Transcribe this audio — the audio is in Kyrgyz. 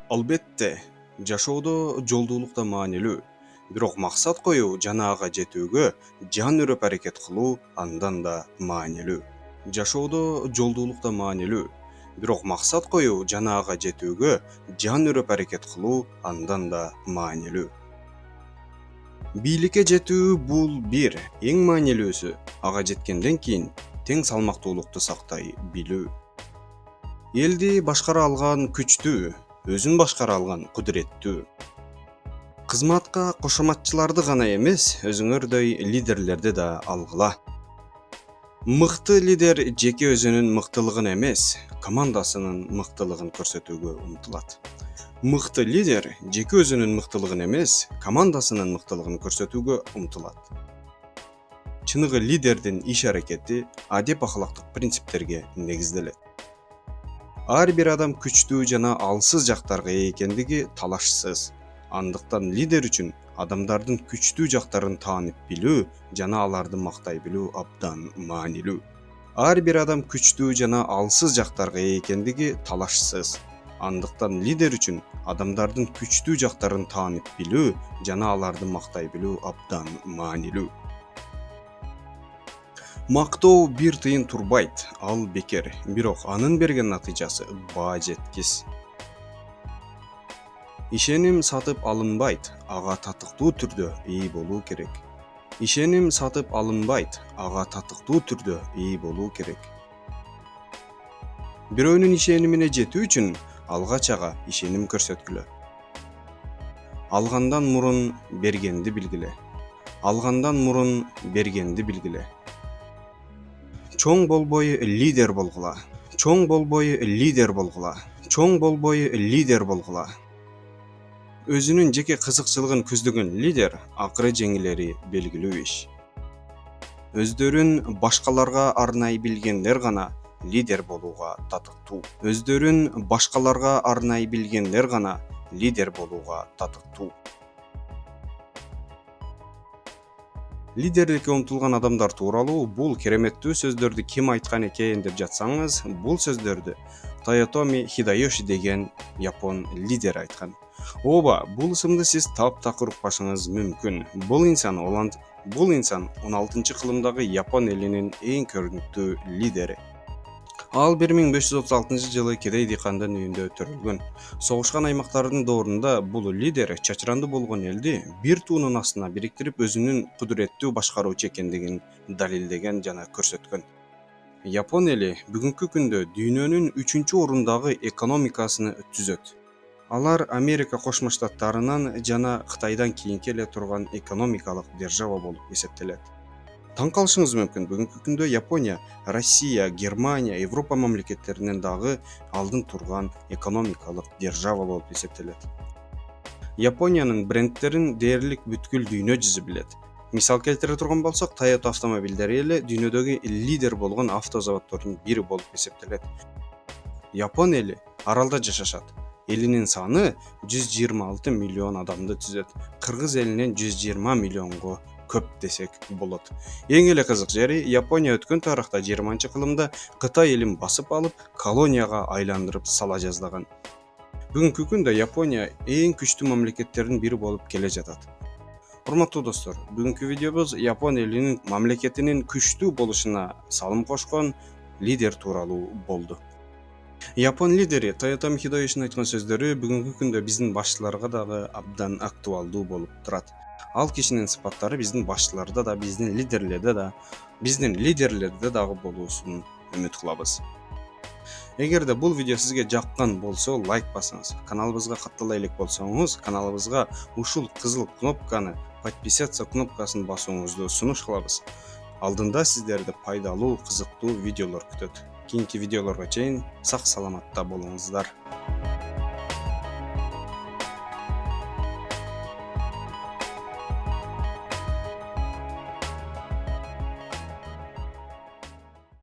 Албетте, жашоодо жолдуулук да маанилүү. Бирок максат коюу жана ага жетүүгө жан үрөп аракет кылуу андан да маанилүү. Жашоодо жолдуулук да маанилүү. Бирок максат коюу жана ага жетүүгө жан үрөп аракет кылуу андан да маанилүү. Бийликке жетүү бул бир, эң маанилүүсү ага жеткенден кийин тең салмактуулукту сактай билүү. Элди башкара алган күчтүү, өзүн башкара алган кудуреттүү. Кызматка кошоматчыларды гана эмес, өзүңөрдөй лидерлерди да алгыла. Мыкты лидер жеке өзүнүн мыктылыгын эмес, командасынын мыктылыгын көрсөтүүгө умтулат. Мыкты лидер жеке өзүнүн мыктылыгын эмес, командасынын мыктылыгын көрсөтүүгө умтулат. Чыныгы лидердин иш аракети адеп ахлактык принциптерге негизделет. Ар бир адам күчтүү жана алсыз жактарга ээ экендиги талашсыз. Андыктан лидер үчүн адамдардын күчтүү жактарын таанып билүү жана аларды мактай билүү абдан маанилүү. Ар бир адам күчтүү жана алсыз жактарга ээ экендиги талашсыз. Андыктан лидер үчүн адамдардын күчтүү жактарын таанып билүү жана аларды мактай билүү абдан маанилүү. Мактоо бир тыйын турбайт, ал бекер, бирок анын берген натыйжасы баа жеткис. Ишеним сатып алынбайт, ага татыктуу түрдө ээ болуу керек. Ишеним сатып алынбайт, ага татыктуу түрдө ээ болуу керек. Бирөөнүн ишенимине жетүү үчүн алгач ага ишеним көрсөткүлө. Алгандан мурун бергенди билгиле. Алгандан мурун бергенди билгиле. Чоң болбой лидер болгула. Чоң болбой лидер болгула. Чоң болбой лидер болгула. Өзүнүн жеке кызыкчылыгын көздөгөн лидер акыры жеңилери белгилүү иш. Өздөрүн башкаларга арнай билгендер гана лидер болууга татыктуу. Өздөрүн башкаларга арнай билгендер гана лидер болууга татыктуу. Лидерликке умтулган адамдар тууралуу бул кереметтүү сөздөрдү ким айткан экен деп жатсаңыз, бул сөздөрдү Тоётоми Хидайоши деген япон лидер айткан. Ооба, бул ысымды сиз таптакыр укпашыңыз мүмкүн. Бул инсан 16-кылымдагы Япон элинин эң көрүнүктүү лидери. Ал 1536 жылы Кедей дыйкандын үйүндө төрөлгөн. Согушкан аймактардын доорунда бул лидер чачыранды болгон элди бир туунун астына бириктирип өзүнүн кудуреттүү башкаруучу экендигин далилдеген жана көрсөткөн. Япон эли бүгүнкү күндө дүйнөнүн 3-орундагы экономикасыны түзөт. Алар Америка Кошмо Штаттарынан жана Кытайдан кийинки эле турган экономикалык держава болуп эсептелет. Таң калышыңыз мүмкүн, бүгүнкү күндө Япония, Россия, Германия, Европа мамлекеттеринен дагы алдын турган экономикалык держава болуп эсептелет. Япониянын брендтерин дээрлик бүткүл дүйнө жүзү билет. Мисал келтире турган болсок, Toyota автомобилдери эле дүйнөдөгү лидер болгон автозаводдордун бири болуп эсептелет. Япон эли аралда жашашат. Элинин саны 126 миллион адамды түзөт. Кыргыз элинен 120 миллионго көп десек болот. Эң эле кызык жери, Япония өткөн тарыхта 20-кылымда Кытай элин басып алып, колонияга айландырып сала жаздаган. Бүгүнкү күндө Япония эң күчтүү мамлекеттердин бири болуп келе жатат. Урматтуу достор, бүгүнкү видеобуз Япон элинин мамлекетинин күчтүү болушуна салым кошкон лидер тууралуу болду. Япон лидери Тоётоми Хидайошинин айткан сөздөрү бүгүнкү күндө биздин башчыларга дагы абдан актуалдуу болуп турат. Ал кишинин сыпаттары биздин башчыларда да, биздин лидерлерде дагы болуусун үмүт кылабыз. Эгерде бул видео сизге жаккан болсо, лайк басыңыз. Каналыбызга каттала элек болсоңуз, каналыбызга ушул кызыл кнопканы, подписаться кнопкасын басууңузду сунуш кылабыз. Алдында сиздерди пайдалуу, кызыктуу видеолор күтөт. Кийинки видеолорго чейин сак саламатта болуңуздар.